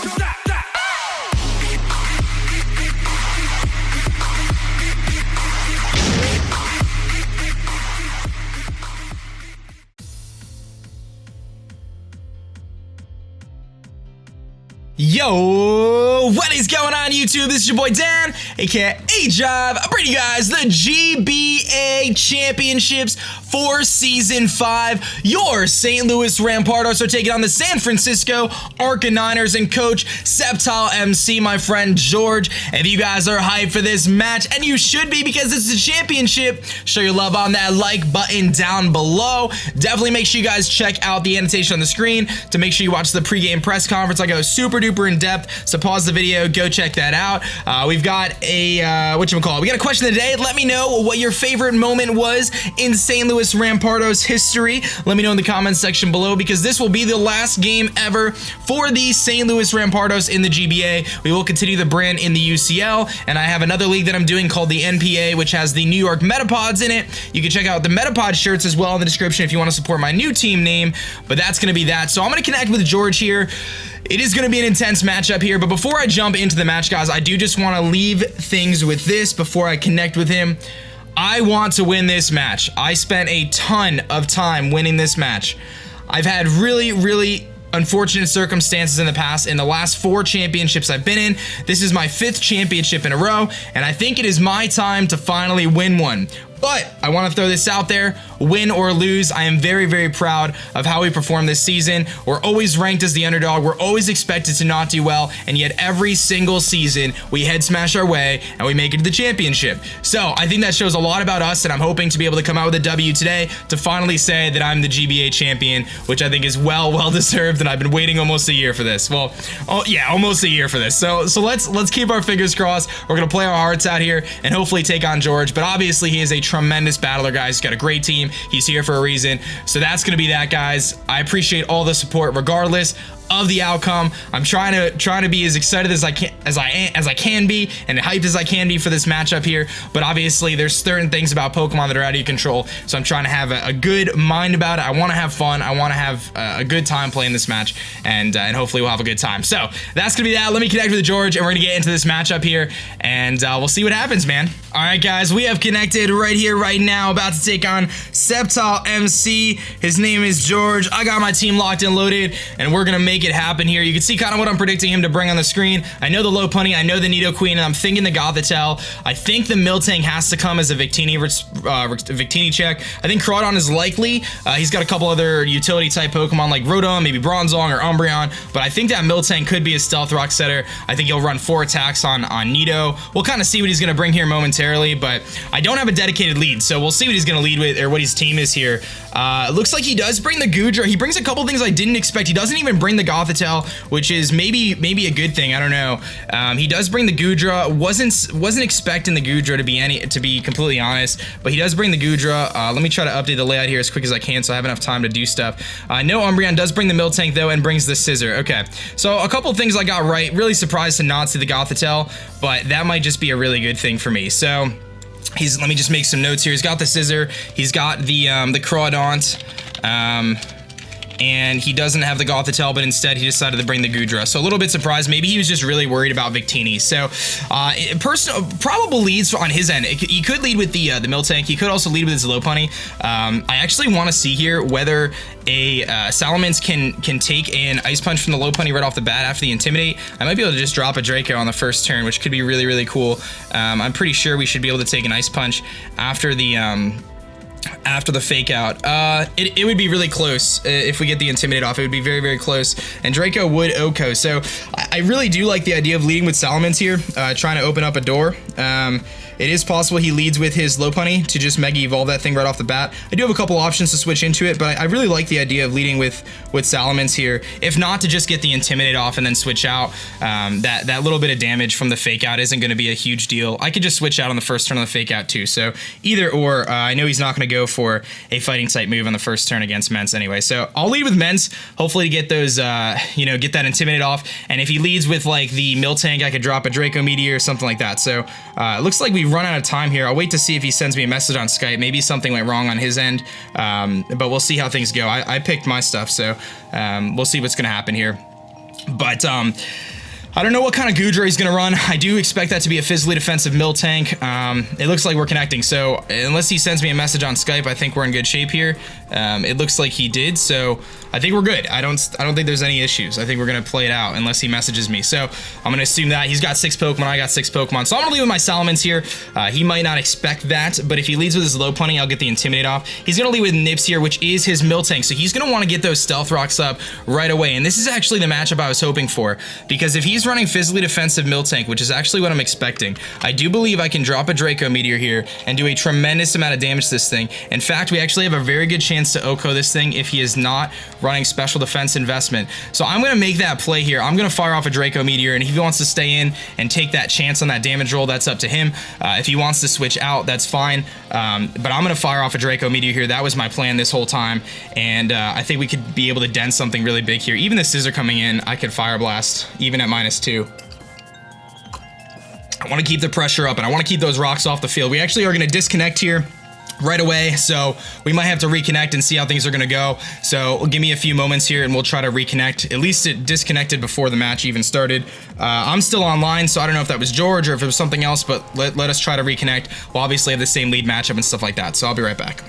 Yo, what is going on YouTube? This is your boy Dan, aka aDrive. I'm bringing you guys the GBA Championships for Season 5. Your St. Louis Rampardos are taking on the San Francisco Arcaniners and coach SceptileMC, my friend George. If you guys are hyped for this match, and you should be because it's a championship, show your love on that like button down below. Definitely make sure you guys check out the annotation on the screen to make sure you watch the pregame press conference. I go super duper in depth, so pause the video, go check that out. We've got a we got a question of the day. Let me know what your favorite moment was in St. Louis Rampardos history. Let me know in the comments section below, because this will be the last game ever for the St. Louis Rampardos in the GBA. We will continue the brand in the UCL, and I have another league that I'm doing called the NPA, which has the New York Metapods in it. You can check out the Metapod shirts as well in the description if you want to support my new team name, but that's going to be that. So I'm going to connect with George here. It is going to be an intense matchup here, but before I jump into the match, guys, I do just want to leave things with this before I connect with him. I want to win this match. I spent a ton of time winning this match. I've had really unfortunate circumstances in the past. In the last 4 championships I've been in, this is my 5th championship in a row, and I think it is my time to finally win one. But I want to throw this out there, win or lose, I am very proud of how we performed this season. We're always ranked as the underdog, we're always expected to not do well, and yet every single season we head smash our way and we make it to the championship. So I think that shows a lot about us, and I'm hoping to be able to come out with a W today to finally say that I'm the GBA champion, which I think is well deserved, and I've been waiting almost a year for this. Well, yeah, almost a year for this. So let's keep our fingers crossed. We're gonna play our hearts out here and hopefully take on George, but obviously he is a tremendous battler, guys. He's got a great team. He's here for a reason. So that's going to be that, guys. I appreciate all the support regardless of the outcome. I'm trying to be as excited as I can be and hyped as I can be for this matchup here, but obviously there's certain things about Pokemon that are out of your control, so I'm trying to have a good mind about it. I want to have fun. I want to have a good time playing this match, and hopefully we'll have a good time. So that's gonna be that. Let me connect with George, and we're gonna get into this matchup here, and we'll see what happens, man. All right, guys, we have connected right here, right now, about to take on SceptileMC. His name is George. I got my team locked and loaded, and we're gonna make it happen here. You can see kind of what I'm predicting him to bring on the screen. I know the Lopunny, I know the Nidoqueen, and I'm thinking the Gothitelle. I think the Miltank has to come as a Victini check. I think Crawdaunt is likely. He's got a couple other utility type Pokemon like Rotom, maybe Bronzong or Umbreon, but I think that Miltank could be a Stealth Rock setter. I think he'll run 4 attacks on Nido. We'll kind of see what he's going to bring here momentarily, but I don't have a dedicated lead, so we'll see what he's going to lead with, or what his team is here. It looks like he does bring the Goodra. He brings a couple things I didn't expect. He doesn't even bring the Gothitelle, which is maybe a good thing. I don't know. He does bring the Goodra. Wasn't expecting the Goodra to be completely honest, but he does bring the Goodra. Let me try to update the layout here as quick as I can so I have enough time to do stuff. I know Umbreon does bring the Miltank though, and brings the Scissor. Okay, so a couple things I got right. Really surprised to not see the Gothitelle, but that might just be a really good thing for me. So let me just make some notes here. He's got the Scissor. He's got the Crawdaunt. And he doesn't have the Gothitelle, but instead he decided to bring the Goodra. So a little bit surprised. Maybe he was just really worried about Victini. So probable leads on his end. He could lead with the Miltank. He could also lead with his Lopunny. I actually want to see here whether a Salamence can take an Ice Punch from the Lopunny right off the bat after the Intimidate. I might be able to just drop a Draco on the first turn, which could be really cool. I'm pretty sure we should be able to take an Ice Punch after the fake out. It would be really close if we get the Intimidate off. It would be very close, and Draco would OHKO. So I really do like the idea of leading with Salamence here, trying to open up a door. It is possible he leads with his Lopunny to just Mega Evolve that thing right off the bat. I do have a couple options to switch into it, but I really like the idea of leading with Salamence here. If not, to just get the Intimidate off and then switch out. That little bit of damage from the fake out isn't going to be a huge deal. I could just switch out on the first turn of the fake out too. So either or. I know he's not going to go for a fighting type move on the first turn against Mence anyway. So I'll lead with Mence, hopefully to get those, get that Intimidate off. And if he leads with like the Miltank, I could drop a Draco Meteor or something like that. So it looks like we run out of time here. I'll wait to see if he sends me a message on Skype. Maybe something went wrong on his end, but we'll see how things go. I picked my stuff, so we'll see what's going to happen here. But I don't know what kind of Goodra he's going to run. I do expect that to be a physically defensive Miltank. It looks like we're connecting, so unless he sends me a message on Skype, I think we're in good shape here. It looks like he did, so I think we're good. I don't think there's any issues. I think we're going to play it out unless he messages me. So I'm going to assume that he's got 6 Pokemon, I got 6 Pokemon. So I'm going to leave with my Salamence here. He might not expect that, but if he leads with his Lopunny, I'll get the Intimidate off. He's going to lead with Nips here, which is his Miltank, so he's going to want to get those Stealth Rocks up right away. And this is actually the matchup I was hoping for, because if he's running physically defensive Miltank, which is actually what I'm expecting, I do believe I can drop a Draco Meteor here and do a tremendous amount of damage to this thing. In fact, we actually have a very good chance to OHKO this thing if he is not running special defense investment. So I'm going to make that play here. I'm going to fire off a Draco Meteor, and if he wants to stay in and take that chance on that damage roll, that's up to him. If he wants to switch out, that's fine. But I'm going to fire off a Draco Meteor here. That was my plan this whole time, and I think we could be able to dent something really big here. Even the Scissor coming in, I could Fire Blast, even at -2. I want to keep the pressure up, and I want to keep those rocks off the field. We actually are going to disconnect here right away, so we might have to reconnect and see how things are going to go. So give me a few moments here and we'll try to reconnect. At least it disconnected before the match even started. I'm still online, so I don't know if that was George or if it was something else, but let us try to reconnect. We'll obviously have the same lead matchup and stuff like that, so I'll be right back.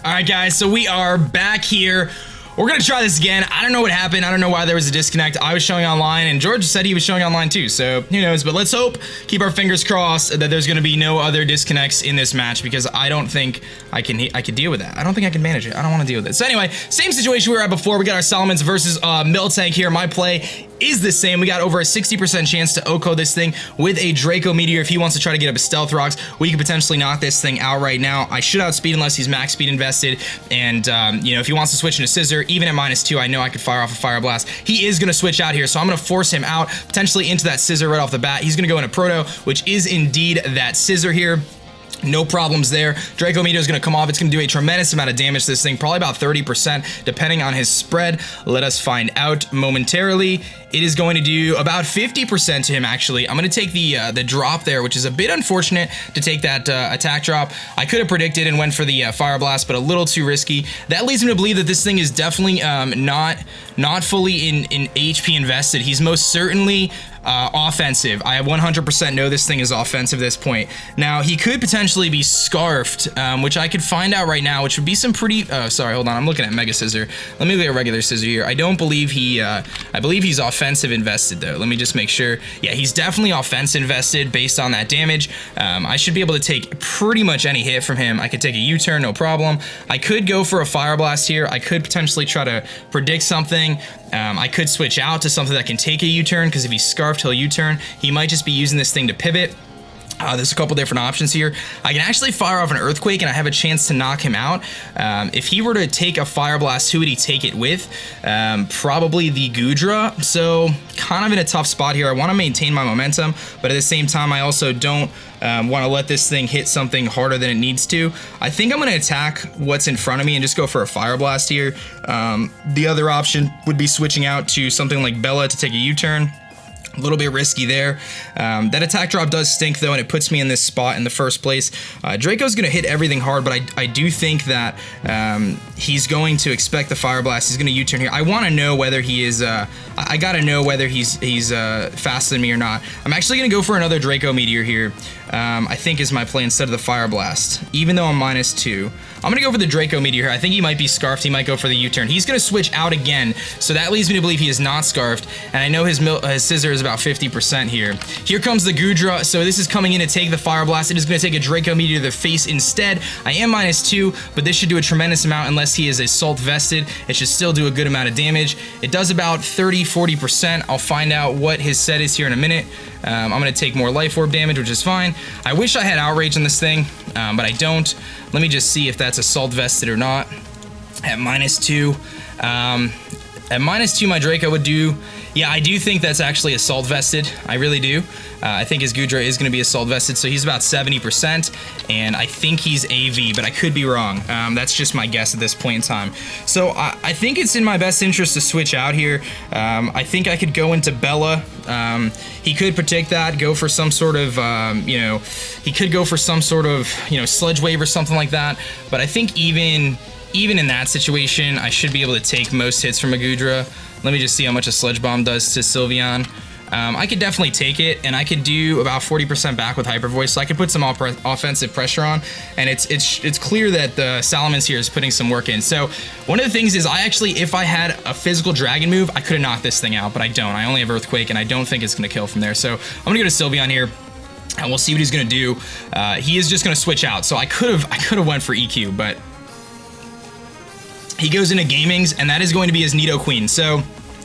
All right, guys, so we are back here. We're going to try this again. I don't know what happened. I don't know why there was a disconnect. I was showing online, and George said he was showing online too, so who knows. But let's hope, keep our fingers crossed, that there's going to be no other disconnects in this match, because I don't think I can deal with that. I don't think I can manage it. I don't want to deal with it. So anyway, same situation we were at before. We got our Salamence versus Miltank here. My play is the same. We got over a 60% chance to OHKO this thing with a Draco Meteor. If he wants to try to get up his Stealth Rocks, we could potentially knock this thing out right now. I should outspeed unless he's max speed invested, and you know, if he wants to switch into Scissor, even at -2, I know I could fire off a Fire Blast. He is going to switch out here, so I'm going to force him out, potentially into that Scissor right off the bat. He's going to go into Proto, which is indeed that Scissor here. No problems there. Draco Meteor is going to come off. It's going to do a tremendous amount of damage to this thing, probably about 30%, depending on his spread. Let us find out momentarily. It is going to do about 50% to him, actually. I'm going to take the drop there, which is a bit unfortunate to take that attack drop. I could have predicted and went for the Fire Blast, but a little too risky. That leads me to believe that this thing is definitely not fully in HP invested. He's most certainly offensive. I 100% know this thing is offensive at this point. Now, he could potentially be Scarfed, which I could find out right now, which would be some pretty... sorry, hold on. I'm looking at Mega Scissor. Let me look at regular Scissor here. I don't believe he... I believe he's offensive invested, though. Let me just make sure. Yeah, he's definitely offense invested based on that damage. I should be able to take pretty much any hit from him. I could take a U-turn, no problem. I could go for a Fire Blast here. I could potentially try to predict something. I could switch out to something that can take a U-turn, because if he's Scarfed, he'll U-turn. He might just be using this thing to pivot. There's a couple different options here. I can actually fire off an Earthquake, and I have a chance to knock him out. If he were to take a Fire Blast, who would he take it with? Probably the Goodra. So kind of in a tough spot here. I want to maintain my momentum, but at the same time, I also don't want to let this thing hit something harder than it needs to. I think I'm going to attack what's in front of me and just go for a Fire Blast here. The other option would be switching out to something like Bella to take a U-turn. A little bit risky there. That attack drop does stink, though, and it puts me in this spot in the first place. Draco's going to hit everything hard, but I do think that he's going to expect the Fire Blast. He's going to U-turn here. I want to know whether he is... I got to know whether he's faster than me or not. I'm actually going to go for another Draco Meteor here. I think is my play instead of the Fire Blast, even though I'm -2. I'm going to go for the Draco Meteor here. I think he might be Scarfed. He might go for the U-turn. He's going to switch out again, so that leads me to believe he is not Scarfed, and I know his Scissor is about 50% here. Here comes the Goodra, so this is coming in to take the Fire Blast. It is going to take a Draco Meteor to the face instead. I am -2, but this should do a tremendous amount unless he is Assault vested. It should still do a good amount of damage. It does about 30-40%. I'll find out what his set is here in a minute. I'm going to take more Life Orb damage, which is fine. I wish I had Outrage on this thing, but I don't. Let me just see if that's Assault vested or not. At -2. At -2, my Draco would do... Yeah, I do think that's actually Assault vested. I really do. I think his Goodra is going to be Assault vested, so he's about 70%, and I think he's AV, but I could be wrong. That's just my guess at this point in time. So I think it's in my best interest to switch out here. I think I could go into Bella. He could protect that, go for some sort of, you know, he could go for some sort of, you know, Sludge Wave or something like that, but I think even in that situation, I should be able to take most hits from a Goodra. Let me just see how much a Sludge Bomb does to Sylveon. I could definitely take it, and I could do about 40% back with Hyper Voice, so I could put some offensive pressure on, and it's clear that the Salamence here is putting some work in. So one of the things is, if I had a physical Dragon move, I could have knocked this thing out, but I don't. I only have Earthquake, and I don't think it's going to kill from there. So I'm going to go to Sylveon here, and we'll see what he's going to do. He is just going to switch out, so I could have went for EQ, but he goes into Gamings, and that is going to be his Nidoqueen. So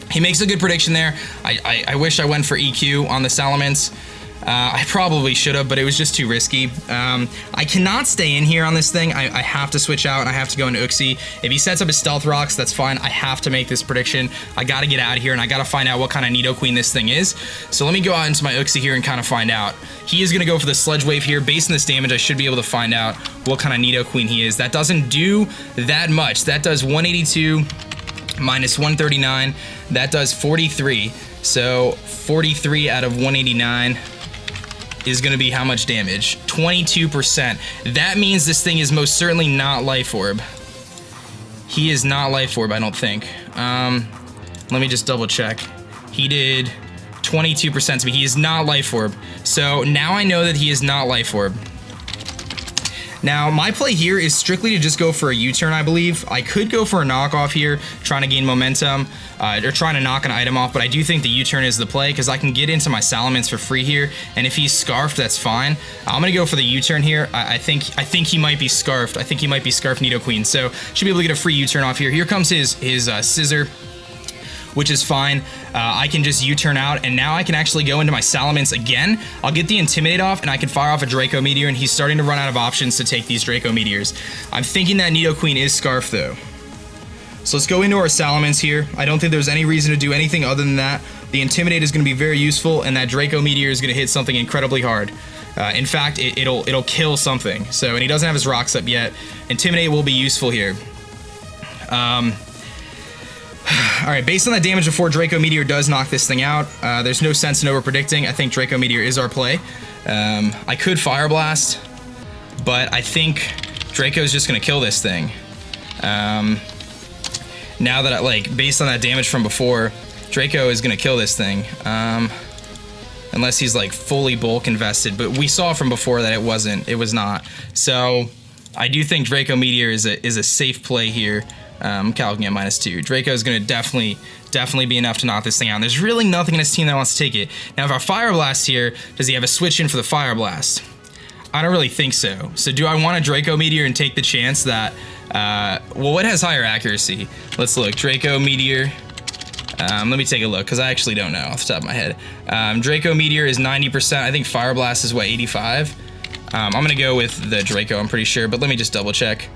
he makes a good prediction there. I wish I went for EQ on the Salamence. I probably should have, but it was just too risky. I cannot stay in here on this thing. I have to switch out, and I have to go into Uxie. If he sets up his Stealth Rocks, that's fine. I have to make this prediction. I got to get out of here, and I got to find out what kind of Nidoqueen this thing is. So let me go out into my Uxie here and kind of find out. He is going to go for the Sludge Wave here. Based on this damage, I should be able to find out what kind of Nidoqueen he is. That doesn't do that much. That does 182 minus 139. That does 43. So 43 out of 189 is going to be how much damage? 22%. That means this thing is most certainly not Life Orb. He is not Life Orb, I don't think. Let me just double check. He did 22% to me. He is not Life Orb. So now I know that he is not Life Orb. Now, my play here is strictly to just go for a U-turn, I believe. I could go for a knockoff here, trying to gain momentum, or trying to knock an item off, but I do think the U-turn is the play, because I can get into my Salamence for free here, and if he's Scarfed, that's fine. I'm going to go for the U-turn here. I think he might be Scarfed. I think he might be Scarfed Nidoqueen, so should be able to get a free U-turn off here. Here comes his Scissor, which is fine. I can just U-turn out, and now I can actually go into my Salamence again. I'll get the Intimidate off, and I can fire off a Draco Meteor, and he's starting to run out of options to take these Draco Meteors. I'm thinking that Nidoqueen is Scarf, though. So let's go into our Salamence here. I don't think there's any reason to do anything other than that. The Intimidate is going to be very useful, and that Draco Meteor is going to hit something incredibly hard. In fact, it'll kill something. So, and he doesn't have his rocks up yet. Intimidate will be useful here. Alright, based on that damage before, Draco Meteor does knock this thing out. There's no sense in over-predicting. I think Draco Meteor is our play. I could Fire Blast, but I think Draco's just going to kill this thing. Now that, based on that damage from before, Draco is going to kill this thing. Unless he's, fully bulk invested. But we saw from before that it wasn't. It was not. So, I do think Draco Meteor is a safe play here. Calcing at -2. Draco is going to definitely be enough to knock this thing out. And there's really nothing in his team that wants to take it. Now, if I Fire Blast here, does he have a switch in for the Fire Blast? I don't really think so. So do I want a Draco Meteor and take the chance that, well, what has higher accuracy? Let's look. Draco Meteor. Let me take a look, because I actually don't know off the top of my head. Draco Meteor is 90%. I think Fire Blast is, what, 85? I'm going to go with the Draco, I'm pretty sure, but let me just double check.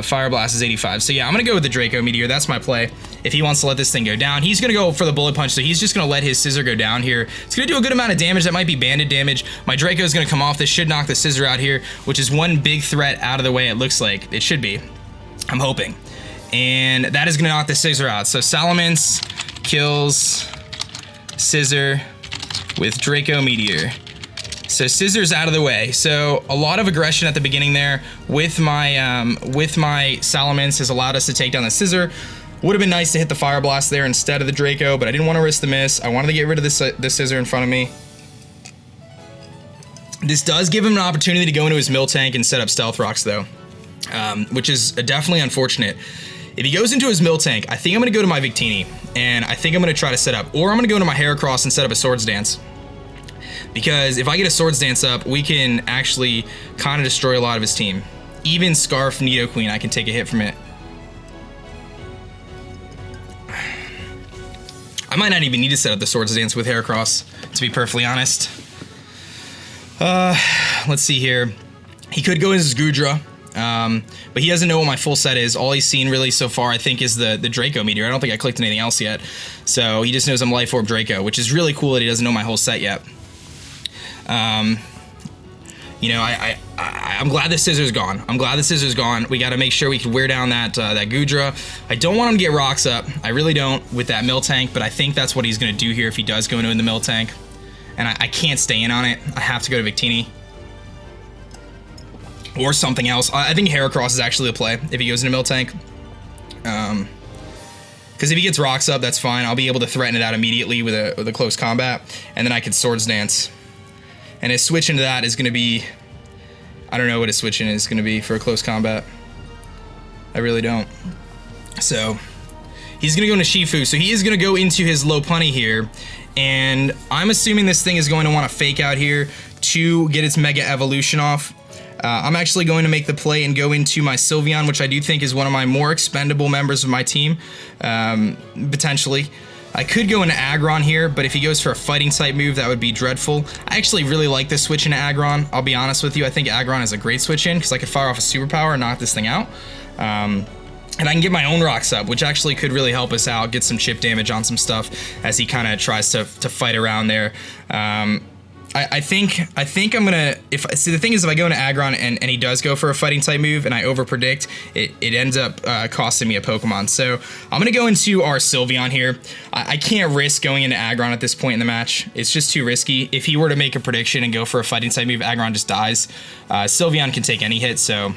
Fire Blast is 85. So yeah, I'm going to go with the Draco Meteor. That's my play. If he wants to let this thing go down, he's going to go for the Bullet Punch, so he's just going to let his Scissor go down here. It's going to do a good amount of damage. That might be banded damage. My Draco is going to come off. This should knock the Scissor out here, which is one big threat out of the way, it looks like. It should be. I'm hoping. And that is going to knock the Scissor out. So Salamence kills Scissor with Draco Meteor. So Scissor's out of the way. So a lot of aggression at the beginning there with my Salamence has allowed us to take down the Scissor. Would have been nice to hit the Fire Blast there instead of the Draco, but I didn't want to risk the miss. I wanted to get rid of the Scissor in front of me. This does give him an opportunity to go into his Miltank and set up Stealth Rocks though, which is definitely unfortunate. If he goes into his Miltank, I think I'm going to go to my Victini, and I think I'm going to try to set up, or I'm going to go into my Heracross and set up a Swords Dance. Because if I get a Swords Dance up, we can actually kind of destroy a lot of his team. Even Scarf Nidoqueen, I can take a hit from it. I might not even need to set up the Swords Dance with Heracross, to be perfectly honest. Let's see here. He could go as Gudra, but he doesn't know what my full set is. All he's seen really so far, I think, is the Draco Meteor. I don't think I clicked anything else yet. So he just knows I'm Life Orb Draco, which is really cool that he doesn't know my whole set yet. You know, I'm glad the Scissor's gone. I'm glad the Scissor's gone. We got to make sure we can wear down that Gudra. I don't want him to get rocks up. I really don't with that Miltank, but I think that's what he's going to do here if he does go into the Miltank. And I can't stay in on it. I have to go to Victini. Or something else. I think Heracross is actually a play if he goes into Miltank. Because if he gets rocks up, that's fine. I'll be able to threaten it out immediately with a close combat, and then I can Swords Dance. And his switch into that is going to be... I don't know what his switch in is going to be for a close combat. I really don't. So, he's going to go into Shifu. So he is going to go into his Lopunny here. And I'm assuming this thing is going to want to fake out here to get its Mega Evolution off. I'm actually going to make the play and go into my Sylveon, which I do think is one of my more expendable members of my team, potentially. I could go into Aggron here, but if he goes for a fighting type move, that would be dreadful. I actually really like this switch into Aggron. I'll be honest with you, I think Aggron is a great switch in, because I could fire off a superpower and knock this thing out. And I can get my own rocks up, which actually could really help us out, get some chip damage on some stuff as he kind of tries to fight around there. I think I'm gonna, see the thing is if I go into Aggron and he does go for a fighting type move and I over predict, it ends up costing me a Pokemon. So I'm gonna go into our Sylveon here. I can't risk going into Aggron at this point in the match. It's just too risky. If he were to make a prediction and go for a fighting type move, Aggron just dies. Sylveon can take any hit, so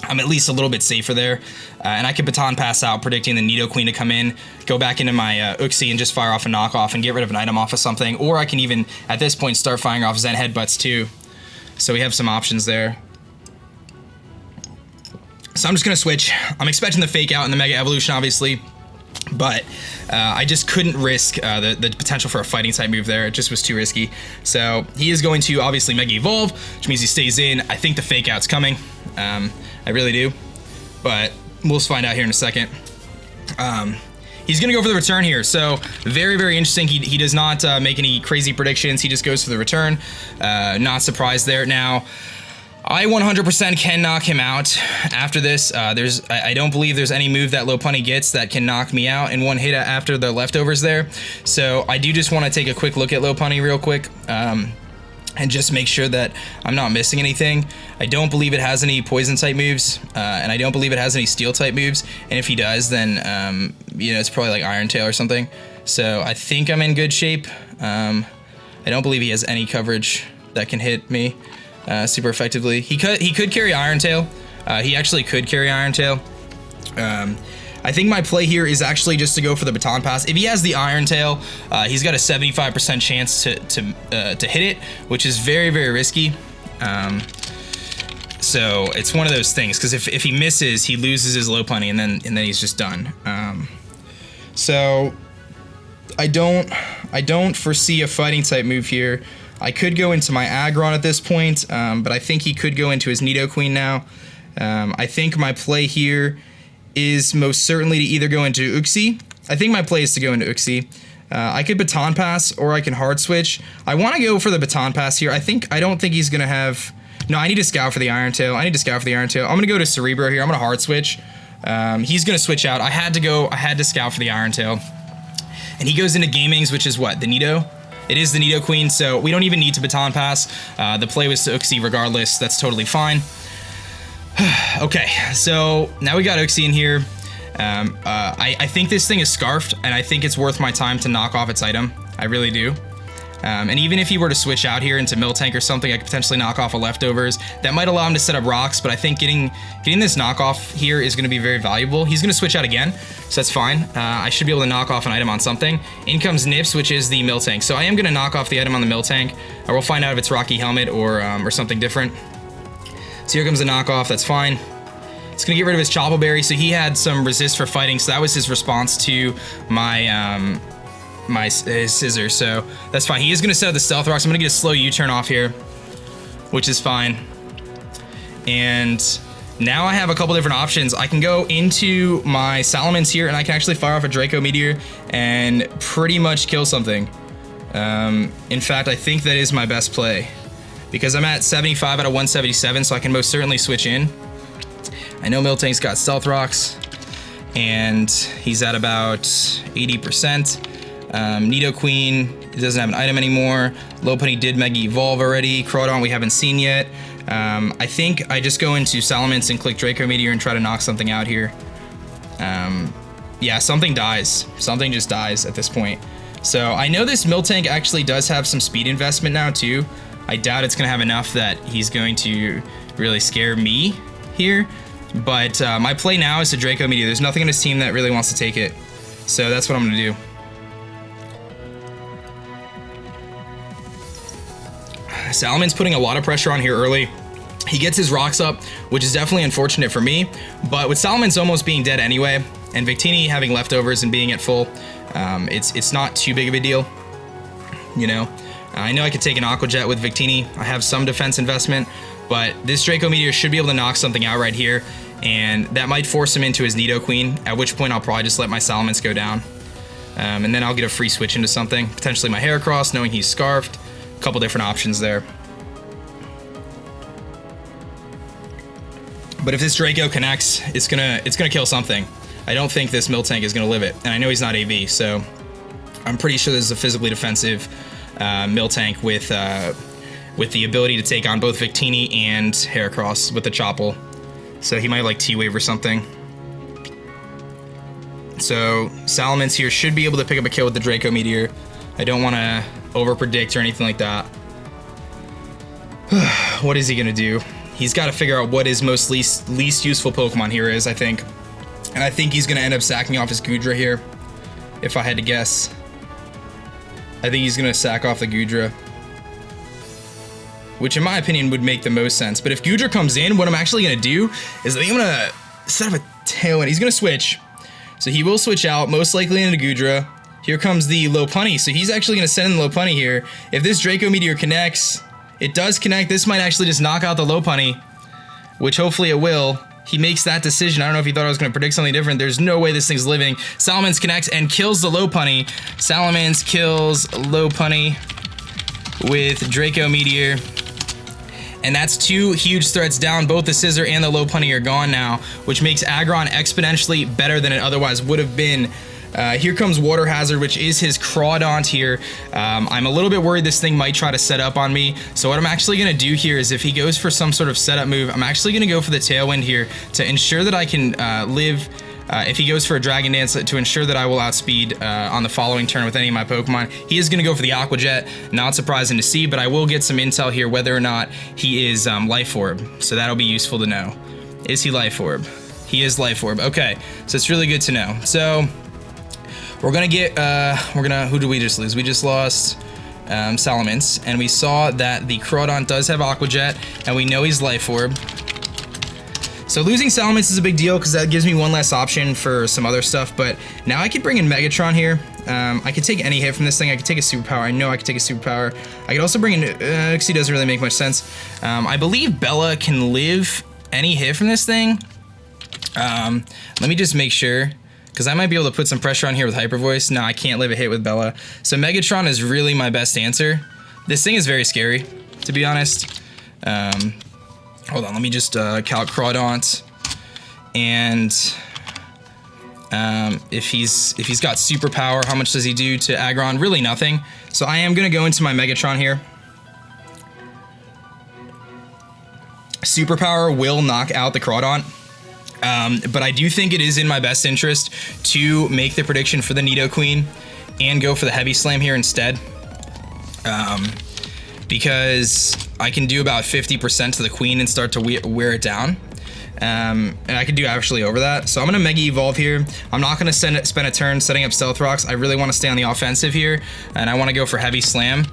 I'm at least a little bit safer there. And I can Baton Pass out, predicting the Nidoqueen to come in, go back into my Uxie and just fire off a knockoff and get rid of an item off of something. Or I can even, at this point, start firing off Zen Headbutts too. So we have some options there. So I'm just going to switch. I'm expecting the Fake Out and the Mega Evolution, obviously. But I just couldn't risk the potential for a fighting type move there. It just was too risky. So he is going to obviously Mega Evolve, which means he stays in. I think the Fake Out's coming. I really do. But we'll find out here in a second. He's going to go for the return here. So very, very interesting. He does not make any crazy predictions. He just goes for the return. Not surprised there. Now, I 100% can knock him out after this. I don't believe there's any move that Lopunny gets that can knock me out in one hit after the leftovers there. So I do just want to take a quick look at Lopunny real quick. And just make sure that I'm not missing anything. I don't believe it has any poison type moves, and I don't believe it has any steel type moves. And if he does, then you know, it's probably like Iron Tail or something. So I think I'm in good shape. I don't believe he has any coverage that can hit me super effectively. He could carry Iron Tail. He actually could carry Iron Tail. I think my play here is actually just to go for the Baton Pass. If he has the Iron Tail, he's got a 75% chance to hit it, which is very, very risky. So it's one of those things, because if he misses, he loses his Lopunny, and then he's just done. So I don't foresee a fighting type move here. I could go into my Aggron at this point, but I think he could go into his Nidoqueen now. I think my play here is most certainly to either go into Uxie. I think my play is to go into Uxie. I could Baton Pass, or I can Hard Switch. I want to go for the Baton Pass here. I don't think he's going to have... No, I need to scout for the Iron Tail. I'm going to go to Cerebro here. I'm going to Hard Switch. He's going to switch out. I had to scout for the Iron Tail. And he goes into Gamings, which is what? The Nido? It is the Nidoqueen, so we don't even need to Baton Pass. The play was to Uxie regardless. That's totally fine. Okay, so now we got Uxie in here. I think this thing is scarfed, and I think it's worth my time to knock off its item. I really do. And even if he were to switch out here into Miltank or something, I could potentially knock off a leftovers. That might allow him to set up rocks, but I think getting this knockoff here is going to be very valuable. He's going to switch out again, so that's fine. I should be able to knock off an item on something. In comes Nips, which is the Miltank. So I am going to knock off the item on the Miltank, or we'll find out if it's Rocky Helmet or something different. So here comes the knockoff, that's fine. It's gonna get rid of his Chople Berry, so he had some resist for fighting, so that was his response to my his Scissors, so that's fine. He is gonna set up the Stealth Rocks. I'm gonna get a slow U-turn off here, which is fine. And now I have a couple different options. I can go into my Salamence here, and I can actually fire off a Draco Meteor and pretty much kill something. In fact, I think that is my best play, because I'm at 75 out of 177, so I can most certainly switch in. I know Miltank's got Stealth Rocks, and he's at about 80%. Nidoqueen doesn't have an item anymore. Lopunny did Mega Evolve already. Crawdaunt we haven't seen yet. I think I just go into Salamence and click Draco Meteor and try to knock something out here. Yeah, something dies. Something just dies at this point. So I know this Miltank actually does have some speed investment now too. I doubt it's going to have enough that he's going to really scare me here. But my play now is to Draco Meteor. There's nothing on his team that really wants to take it. So that's what I'm gonna do. Salamon's putting a lot of pressure on here early. He gets his rocks up, which is definitely unfortunate for me, but with Salamon's almost being dead anyway, and Victini having leftovers and being at full, it's not too big of a deal, you know? I know I could take an Aqua Jet with Victini. I have some defense investment, but this Draco Meteor should be able to knock something out right here, and that might force him into his Nidoqueen, at which point I'll probably just let my Salamence go down. And then I'll get a free switch into something, potentially my Heracross, knowing he's Scarfed. A couple different options there. But if this Draco connects, it's gonna kill something. I don't think this Miltank is gonna live it, and I know he's not AV, so I'm pretty sure this is a physically defensive Miltank with the ability to take on both Victini and Heracross with the Chople. So he might like T-Wave or something. So Salamence here should be able to pick up a kill with the Draco Meteor. I don't want to over-predict or anything like that. What is he gonna do? He's got to figure out what his least useful Pokemon here is, I think. And I think he's gonna end up sacking off his Goodra here, if I had to guess. I think he's gonna sack off the Goodra, which in my opinion would make the most sense. But if Goodra comes in, what I'm actually gonna do is I think I'm gonna set up a Tailwind. He's gonna switch. So he will switch out, most likely into Goodra. Here comes the Lopunny, so he's actually gonna send in the Lopunny here. If this Draco Meteor connects, it does connect. This might actually just knock out the Lopunny, which hopefully it will. He makes that decision. I don't know if he thought I was gonna predict something different. There's no way this thing's living. Salamence connects and kills the Lopunny. Salamence kills Lopunny with Draco Meteor. And that's two huge threats down. Both the Scizor and the Lopunny are gone now, which makes Aggron exponentially better than it otherwise would have been. Here comes Water Hazard, which is his Crawdaunt here. I'm a little bit worried this thing might try to set up on me. So what I'm actually going to do here is if he goes for some sort of setup move, I'm actually going to go for the Tailwind here to ensure that I can live. If he goes for a Dragon Dance, to ensure that I will outspeed on the following turn with any of my Pokemon. He is going to go for the Aqua Jet. Not surprising to see, but I will get some intel here whether or not he is Life Orb. So that'll be useful to know. Is he Life Orb? He is Life Orb. Okay, so it's really good to know. So we're gonna get, who did we just lose? We just lost Salamence, and we saw that the Crawdaunt does have Aqua Jet, and we know he's Life Orb. So losing Salamence is a big deal because that gives me one less option for some other stuff, but now I could bring in Megatron here. I could take any hit from this thing. I could take a Superpower. I know I could take a Superpower. I could also bring in, Uxie doesn't really make much sense. I believe Bella can live any hit from this thing. Let me just make sure, because I might be able to put some pressure on here with Hyper Voice. No, I can't live a hit with Bella. So Megatron is really my best answer. This thing is very scary, to be honest. Hold on, let me just calc Crawdaunt. And if he's got Superpower, how much does he do to Aggron? Really nothing. So I am gonna go into my Megatron here. Superpower will knock out the Crawdaunt. But I do think it is in my best interest to make the prediction for the Nidoqueen and go for the Heavy Slam here instead. Because I can do about 50% to the Queen and start to wear it down. And I can do actually over that. So I'm going to Mega Evolve here. I'm not going to spend a turn setting up Stealth Rocks. I really want to stay on the offensive here, and I want to go for Heavy Slam.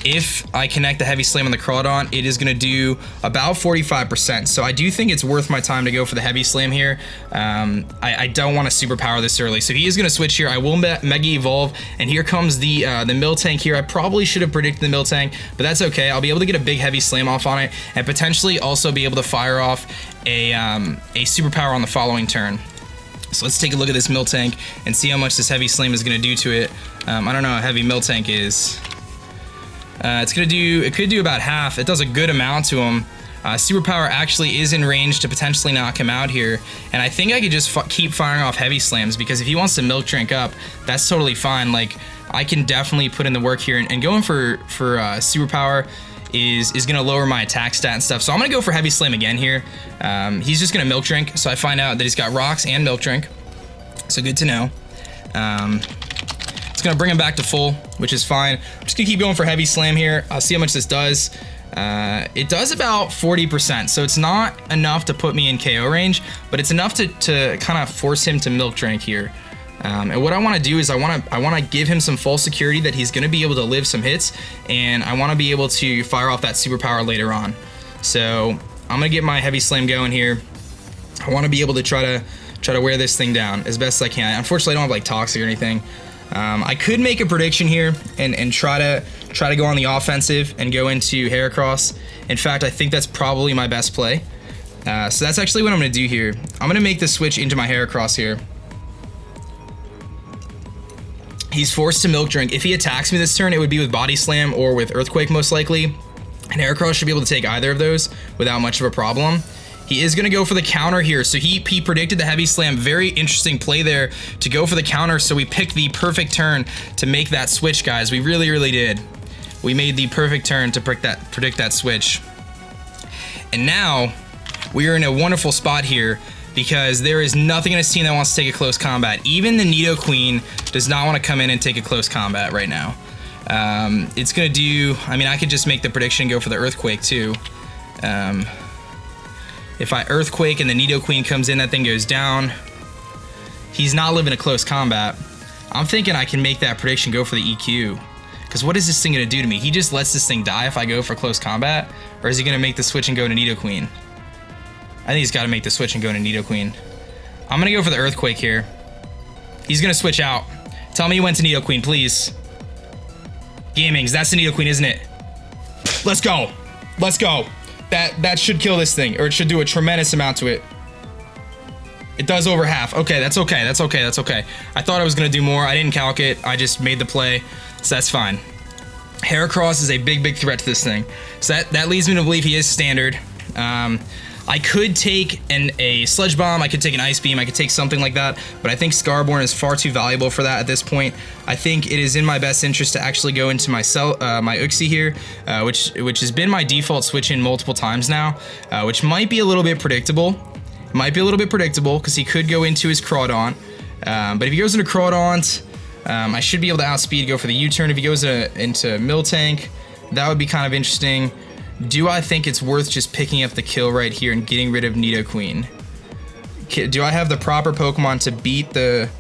If I connect the Heavy Slam on the Crawdaunt, it is going to do about 45%. So I do think it's worth my time to go for the Heavy Slam here. I don't want to Superpower this early. So he is going to switch here. I will Mega Evolve, and here comes the Miltank here. I probably should have predicted the Miltank, but that's okay. I'll be able to get a big Heavy Slam off on it, and potentially also be able to fire off a Superpower on the following turn. So let's take a look at this Miltank and see how much this Heavy Slam is going to do to it. I don't know how heavy Miltank is. It could do about half. It does a good amount to him. Superpower actually is in range to potentially knock him out here, and I think I could just keep firing off Heavy Slams, because if he wants to Milk Drink up, that's totally fine. Like, I can definitely put in the work here, and going for Superpower is gonna lower my attack stat and stuff. So I'm gonna go for Heavy Slam again here. He's just gonna Milk Drink, so I find out that he's got Rocks and Milk Drink. So good to know. It's gonna bring him back to full, which is fine. I'm just gonna keep going for Heavy Slam here. I'll see how much this does. It does about 40%, so it's not enough to put me in KO range, but it's enough to kind of force him to Milk Drink here. And what I want to do is I want to give him some false security that he's going to be able to live some hits, and I want to be able to fire off that superpower later on. So I'm going to get my heavy slam going here. I want to be able to try to wear this thing down as best as I can. Unfortunately, I don't have like toxic or anything. I could make a prediction here and try to go on the offensive and go into Heracross. In fact, I think that's probably my best play. So that's actually what I'm going to do here. I'm going to make the switch into my Heracross here. He's forced to Milk Drink. If he attacks me this turn, it would be with Body Slam or with Earthquake most likely. And Heracross should be able to take either of those without much of a problem. He is going to go for the counter here. So he predicted the Heavy Slam. Very interesting play there to go for the counter. So we picked the perfect turn to make that switch, guys. We really, really did. We made the perfect turn to predict that switch. And now we are in a wonderful spot here because there is nothing in his team that wants to take a close combat. Even the Nidoqueen does not want to come in and take a close combat right now. It's going to do... I mean, I could just make the prediction and go for the Earthquake too. If I Earthquake and the Nidoqueen comes in, that thing goes down. He's not living a close combat. I'm thinking I can make that prediction, go for the EQ. Because what is this thing going to do to me? He just lets this thing die if I go for close combat? Or is he going to make the switch and go to Nidoqueen? I think he's got to make the switch and go to Nidoqueen. I'm going to go for the Earthquake here. He's going to switch out. Tell me he went to Nidoqueen, please. Gamings, that's the Nidoqueen, isn't it? Let's go. Let's go. That should kill this thing, or it should do a tremendous amount to it. It does over half. Okay, that's okay. That's okay. That's okay. I thought I was going to do more. I didn't calc it. I just made the play, so that's fine. Heracross is a big, big threat to this thing. So that leads me to believe he is standard. I could take a Sludge Bomb, I could take an Ice Beam, I could take something like that, but I think Scarborn is far too valuable for that at this point. I think it is in my best interest to actually go into my Uxie here, which has been my default switch in multiple times now, which might be a little bit predictable. It might be a little bit predictable because he could go into his Crawdaunt, but if he goes into Crawdaunt, I should be able to outspeed, go for the U-turn. If he goes into Miltank, that would be kind of interesting. Do I think it's worth just picking up the kill right here and getting rid of Nidoqueen? Do I have the proper Pokemon to beat the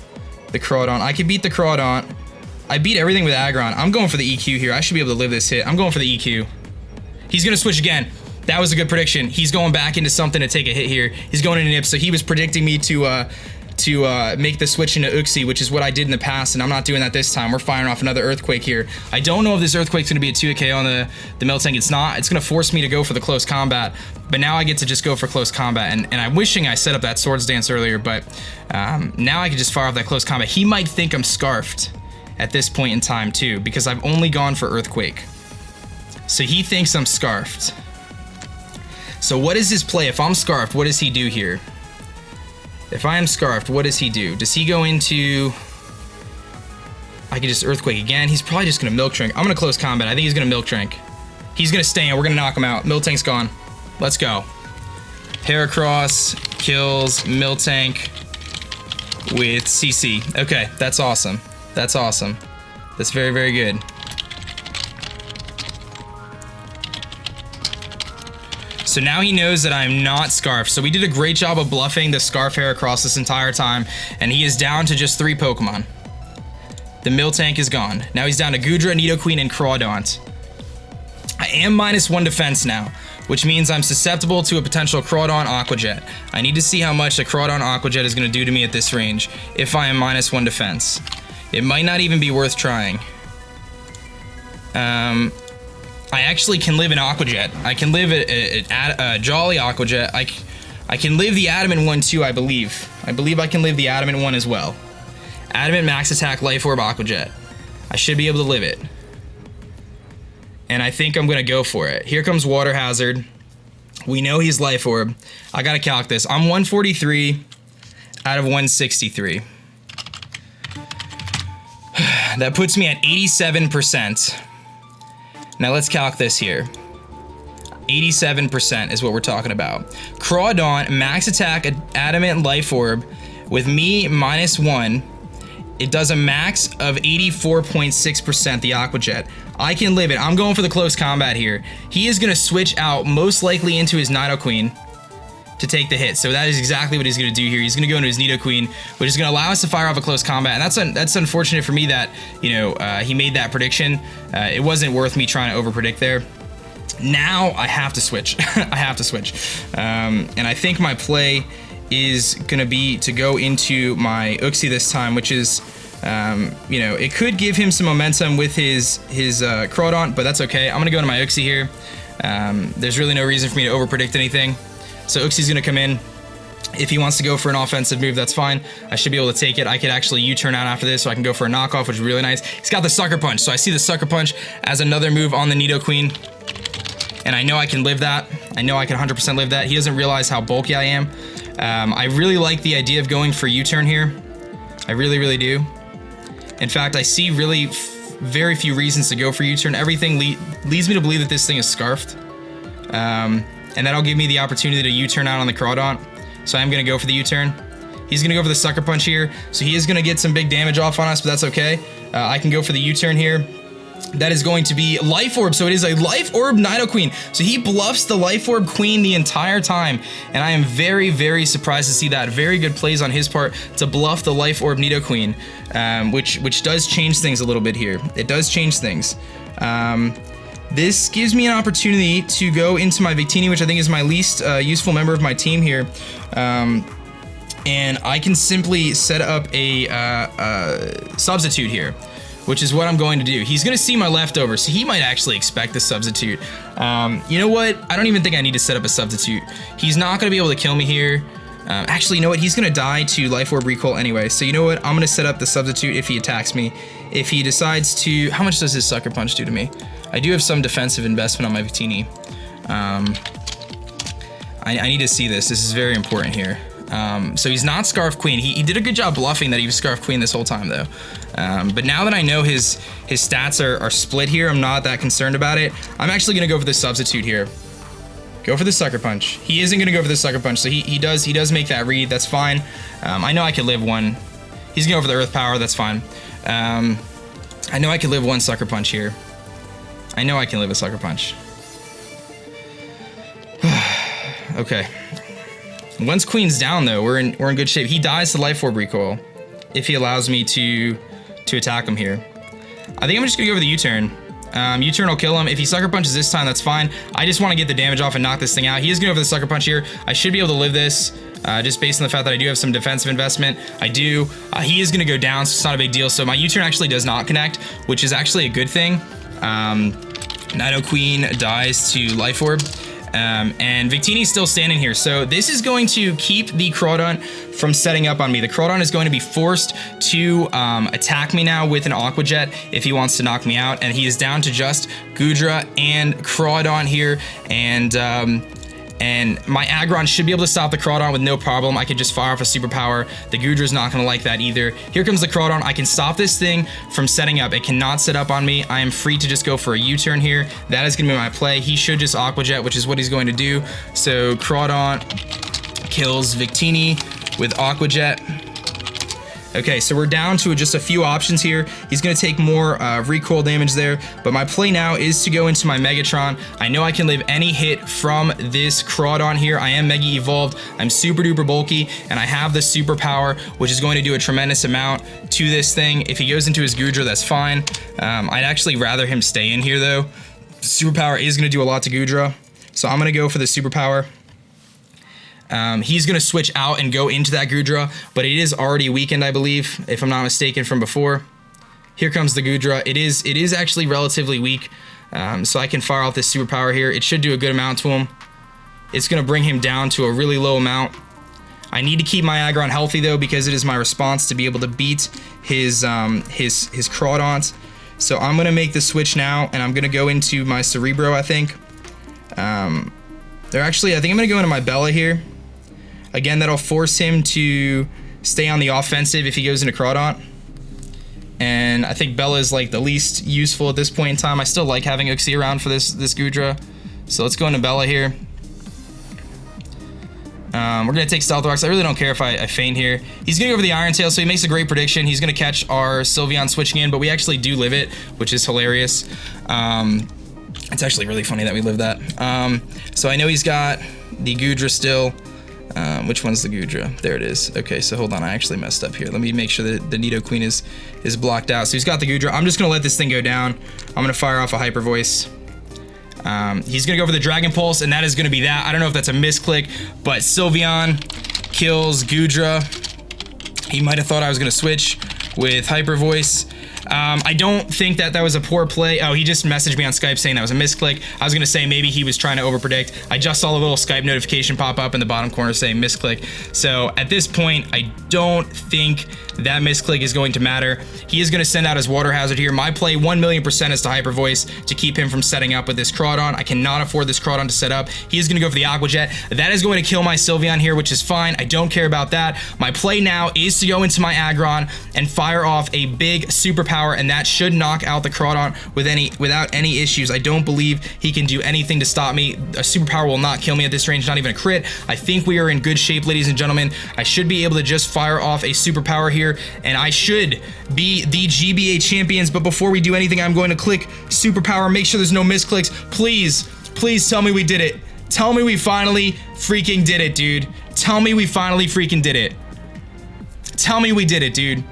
Crawdaunt? I could beat the Crawdaunt. I beat everything with Aggron. I'm going for the EQ here. I should be able to live this hit. I'm going for the EQ. He's going to switch again. That was a good prediction. He's going back into something to take a hit here. He's going into Nip, so he was predicting me to make the switch into Uxie, which is what I did in the past, and I'm not doing that this time. We're firing off another Earthquake here. I don't know if this Earthquake's going to be a 2K on the Miltank. It's not. It's going to force me to go for the close combat, but now I get to just go for close combat, and I'm wishing I set up that Swords Dance earlier, but now I can just fire off that close combat. He might think I'm Scarfed at this point in time, too, because I've only gone for Earthquake. So he thinks I'm Scarfed. So what is his play? If I'm Scarfed, what does he do here? If I am Scarfed, what does he do? Does he go into... I can just Earthquake again. He's probably just going to Milk Drink. I'm going to close combat. I think he's going to Milk Drink. He's going to stay in. We're going to knock him out. Miltank's gone. Let's go. Heracross kills Miltank with CC. Okay, that's awesome. That's awesome. That's very, very good. So now he knows that I'm not Scarf. So we did a great job of bluffing the Scarf Heracross this entire time, and he is down to just 3 Pokemon. The Miltank is gone. Now he's down to Goodra, Nidoqueen, and Crawdaunt. I am -1 defense now, which means I'm susceptible to a potential Crawdaunt Aqua Jet. I need to see how much the Crawdaunt Aqua Jet is going to do to me at this range if I am -1 defense. It might not even be worth trying. I actually can live an Aqua Jet. I can live a Jolly Aqua Jet. I can live the Adamant one too, I believe. I believe I can live the Adamant one as well. Adamant Max Attack Life Orb Aqua Jet. I should be able to live it. And I think I'm going to go for it. Here comes Water Hazard. We know he's Life Orb. I got to calc this. I'm 143 out of 163. That puts me at 87%. Now let's calc this here. 87% is what we're talking about. Crawdaunt, Max Attack, Adamant Life Orb, with me -1, it does a max of 84.6% the Aqua Jet. I can live it. I'm going for the close combat here. He is going to switch out most likely into his Nidoqueen. to take the hit. So that is exactly what he's going to do here. He's going to go into his Nidoqueen, which is going to allow us to fire off a close combat. And that's unfortunate for me that, you know, he made that prediction. It wasn't worth me trying to overpredict there. Now I have to switch. I have to switch. And I think my play is going to be to go into my Uxie this time, which is, you know, it could give him some momentum with his Crawdaunt, but that's okay. I'm going to go into my Uxie here. There's really no reason for me to overpredict anything. So Uxie's gonna come in. If he wants to go for an offensive move, that's fine. I should be able to take it. I could actually U-turn out after this, so I can go for a knockoff, which is really nice. He's got the Sucker Punch, so I see the Sucker Punch as another move on the Nidoqueen. And I know I can live that. I know I can 100% live that. He doesn't realize how bulky I am. I really like the idea of going for U-turn here. I really, really do. In fact, I see really very few reasons to go for U-turn. Everything leads me to believe that this thing is scarfed. And that'll give me the opportunity to U-turn out on the Crawdaunt. So I'm going to go for the U-turn. He's going to go for the Sucker Punch here. So he is going to get some big damage off on us, but that's okay. I can go for the U-turn here. That is going to be Life Orb. So it is a Life Orb Nidoqueen. So he bluffs the Life Orb Queen the entire time. And I am very, very surprised to see that. Very good plays on his part to bluff the Life Orb Nidoqueen, which does change things a little bit here. It does change things. This gives me an opportunity to go into my Victini, which I think is my least useful member of my team here. And I can simply set up a substitute here, which is what I'm going to do. He's going to see my leftovers, so he might actually expect the substitute. You know what? I don't even think I need to set up a substitute. He's not going to be able to kill me here. Actually, you know what? He's going to die to Life Orb Recoil anyway. So you know what? I'm going to set up the substitute if he attacks me. If he decides to... How much does his Sucker Punch do to me? I do have some defensive investment on my Victini. I need to see this. This is very important here. So he's not Scarf Queen. He did a good job bluffing that he was Scarf Queen this whole time, though. But now that I know his stats are split here, I'm not that concerned about it. I'm actually going to go for the substitute here. Go for the Sucker Punch. He isn't going to go for the Sucker Punch, so he does make that read. That's fine. I know I could live one. He's going to go for the Earth Power. That's fine. I know I could live one Sucker Punch here. I know I can live a Sucker Punch. Okay. Once Queen's down, though, we're in good shape. He dies to Life Orb Recoil if he allows me to attack him here. I think I'm just gonna go for the U-turn. U-turn will kill him. If he Sucker Punches this time, that's fine. I just want to get the damage off and knock this thing out. He is going to go for the Sucker Punch here. I should be able to live this, just based on the fact that I do have some defensive investment. I do. He is going to go down, so it's not a big deal. So my U-turn actually does not connect, which is actually a good thing. Nidoqueen dies to Life Orb. And Victini's still standing here. So this is going to keep the Crawdaunt from setting up on me. The Crawdaunt is going to be forced to attack me now with an Aqua Jet if he wants to knock me out. And he is down to just Goodra and Crawdaunt here. And my Aggron should be able to stop the Crawdaunt with no problem. I could just fire off a superpower. The Goodra's not going to like that either. Here comes the Crawdaunt. I can stop this thing from setting up. It cannot set up on me. I am free to just go for a U-turn here. That is going to be my play. He should just Aqua Jet, which is what he's going to do. So Crawdaunt kills Victini with Aqua Jet. Okay, so we're down to just a few options here. He's going to take more recoil damage there, but my play now is to go into my Megatron. I know I can live any hit from this Crawdaunt here. I am Mega Evolved. I'm super duper bulky, and I have the superpower, which is going to do a tremendous amount to this thing. If he goes into his Goodra, that's fine. I'd actually rather him stay in here, though. Superpower is going to do a lot to Goodra, so I'm going to go for the superpower. He's going to switch out and go into that Goodra, but it is already weakened, I believe, if I'm not mistaken, from before. Here comes the Goodra. It is actually relatively weak, so I can fire off this superpower here. It should do a good amount to him. It's going to bring him down to a really low amount. I need to keep my Aggron healthy, though, because it is my response to be able to beat his Crawdaunt. So I'm going to make the switch now, and I'm going to go into my Cerebro, I think. I think I'm going to go into my Bella here. Again, that'll force him to stay on the offensive if he goes into Crawdaunt. And I think Bella is like the least useful at this point in time. I still like having Uxie around for this Goodra. So let's go into Bella here. We're going to take Stealth Rocks. I really don't care if I feint here. He's going to go for the Iron Tail, so he makes a great prediction. He's going to catch our Sylveon switching in, but we actually do live it, which is hilarious. It's actually really funny that we live that. So I know he's got the Goodra still. Which one's the Goodra? There it is. Okay, so hold on, I actually messed up here. Let me make sure that the Nidoqueen is blocked out. So he's got the Goodra. I'm just gonna let this thing go down. I'm gonna fire off a Hyper Voice. He's gonna go for the Dragon Pulse, and that is gonna be that. I don't know if that's a misclick, but Sylveon kills Goodra. He might have thought I was gonna switch with Hyper Voice. I don't think that was a poor play. Oh, he just messaged me on Skype saying that was a misclick. I was gonna say maybe he was trying to overpredict. I just saw a little Skype notification pop up in the bottom corner saying misclick. So at this point, I don't think that misclick is going to matter. He is gonna send out his Water Hazard here. My play 1,000,000% is to Hyper Voice to keep him from setting up with this Crawdaunt. I cannot afford this Crawdaunt to set up. He is gonna go for the Aqua Jet. That is going to kill my Sylveon here, which is fine. I don't care about that. My play now is to go into my Aggron and fire off a big superpower, and that should knock out the Crawdaunt without any issues. I don't believe he can do anything to stop me. A superpower will not kill me at this range, not even a crit. I think we are in good shape, ladies and gentlemen. I should be able to just fire off a superpower here, and I should be the GBA champions. But before we do anything, I'm going to click superpower, make sure there's no misclicks. Please tell me we did it. Tell me we finally freaking did it, dude. Tell me we finally freaking did it. Tell me we did it, dude.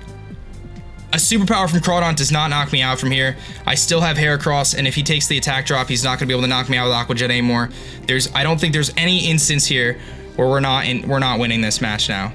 A superpower from Crawdaunt does not knock me out from here. I still have Heracross, and if he takes the attack drop, he's not gonna be able to knock me out with Aqua Jet anymore. I don't think there's any instance here where we're not winning this match now.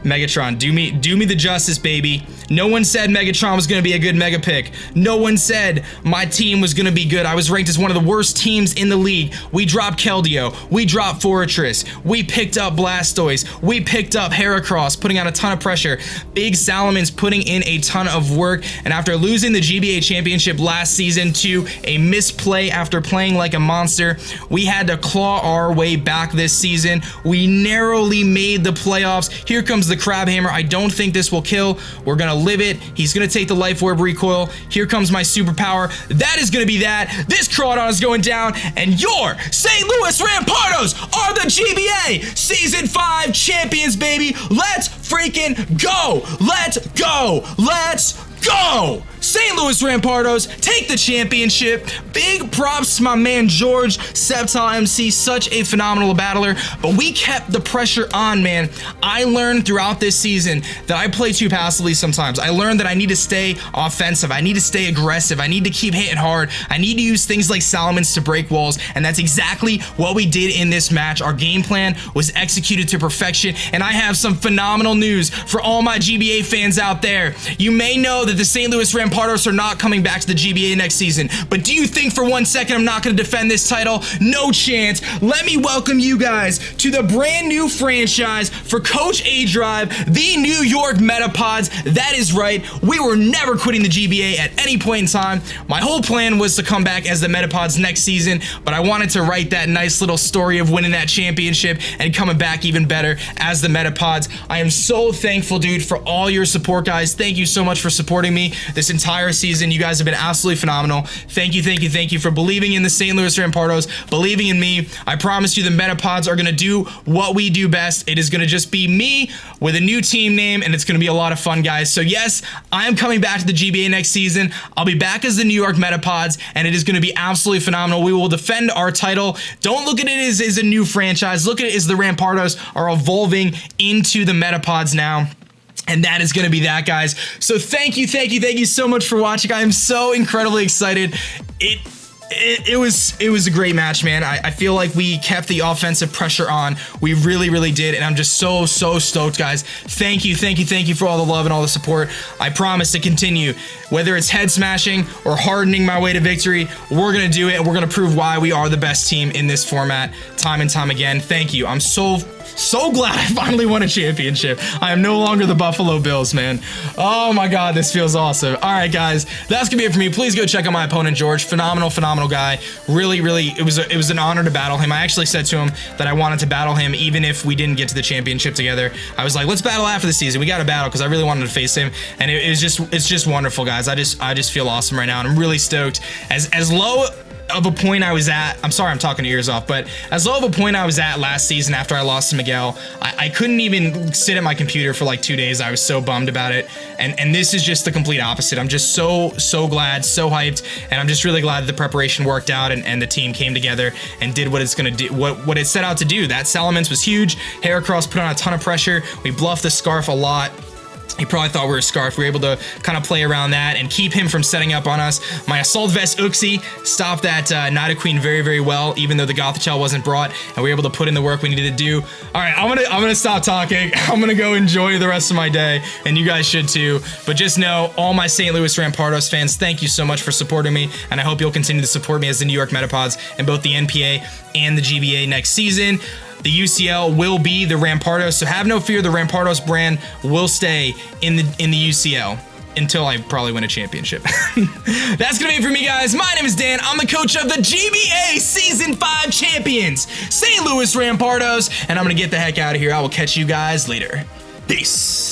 Megatron, do me the justice, baby. No one said Megatron was gonna be a good Mega pick. No one said my team was gonna be good. I was ranked as one of the worst teams in the league. We dropped Keldeo, we dropped Fortress, we picked up Blastoise, we picked up Heracross, putting on a ton of pressure. Big Salamon's putting in a ton of work, and after losing the GBA championship last season to a misplay after playing like a monster, we had to claw our way back this season. We narrowly made the playoffs. Here comes the Crab Hammer. I don't think this will kill. We're gonna live it. He's gonna take the Life Orb recoil. Here comes my superpower. That is gonna be that. This Crawdaunt is going down, and your St. Louis Rampardos are the GBA Season 5 champions, baby. Let's freaking go. Let's go. Let's go. St. Louis Rampardos take the championship. Big props to my man George, SceptileMC, such a phenomenal battler, but we kept the pressure on, man. I learned throughout this season that I play too passively sometimes. I learned that I need to stay offensive. I need to stay aggressive. I need to keep hitting hard. I need to use things like Salamence to break walls, and that's exactly what we did in this match. Our game plan was executed to perfection, and I have some phenomenal news for all my GBA fans out there. You may know that the St. Louis Rampardos are not coming back to the GBA next season, but do you think for 1 second I'm not going to defend this title? No chance. Let me welcome you guys to the brand new franchise for Coach aDrive, the New York Metapods. That is right, we were never quitting the GBA at any point in time. My whole plan was to come back as the Metapods next season, but I wanted to write that nice little story of winning that championship and coming back even better as the Metapods. I am so thankful, dude, for all your support, guys. Thank you so much for supporting me this entire season. You guys have been absolutely phenomenal. Thank you for believing in the St. Louis Rampardos, believing in me. I promise you the Metapods are going to do what we do best. It is going to just be me with a new team name, and it's going to be a lot of fun, guys. So yes, I am coming back to the GBA next season. I'll be back as the New York Metapods, and it is going to be absolutely phenomenal. We will defend our title. Don't look at it as a new franchise. Look at it as the Rampardos are evolving into the Metapods now. And that is going to be that, guys. So thank you so much for watching. I am so incredibly excited. It was a great match, man. I feel like we kept the offensive pressure on. We really did, and I'm just so stoked, guys. Thank you for all the love and all the support. I promise to continue. Whether it's head smashing or hardening my way to victory, we're gonna do it, and we're gonna prove why we are the best team in this format time and time again. Thank you. I'm so glad I finally won a championship. I am no longer the Buffalo Bills, man. Oh my God, this feels awesome. All right, guys, that's gonna be it for me. Please go check out my opponent, George. Phenomenal guy. Really, it was an honor to battle him. I actually said to him that I wanted to battle him even if we didn't get to the championship together. I was like, let's battle after the season. We got to battle because I really wanted to face him, and it's just wonderful, guys. I just feel awesome right now, and I'm really stoked. As low of a point I was at, I'm sorry I'm talking your ears off, but as low of a point I was at last season after I lost to Miguel, I couldn't even sit at my computer for like 2 days. I was so bummed about it. And this is just the complete opposite. I'm just so glad, so hyped, and I'm just really glad that the preparation worked out and the team came together and did what it's gonna do, what it set out to do. That Salamence was huge. Heracross put on a ton of pressure. We bluffed the Scarf a lot. He probably thought we were a Scarf. We were able to kind of play around that and keep him from setting up on us. My Assault Vest Uxie stopped that Nidoqueen very well, even though the Gothitelle wasn't brought, and we were able to put in the work we needed to do. All right, I'm gonna stop talking. I'm gonna go enjoy the rest of my day, and you guys should too. But just know, all my St. Louis Rampardos fans, thank you so much for supporting me, and I hope you'll continue to support me as the New York Metapods in both the NPA and the GBA next season. The UCL will be the Rampardos, so have no fear. The Rampardos brand will stay in the UCL until I probably win a championship. That's gonna be it for me, guys. My name is Dan. I'm the coach of the GBA Season 5 champions, St. Louis Rampardos, and I'm gonna get the heck out of here. I will catch you guys later. Peace.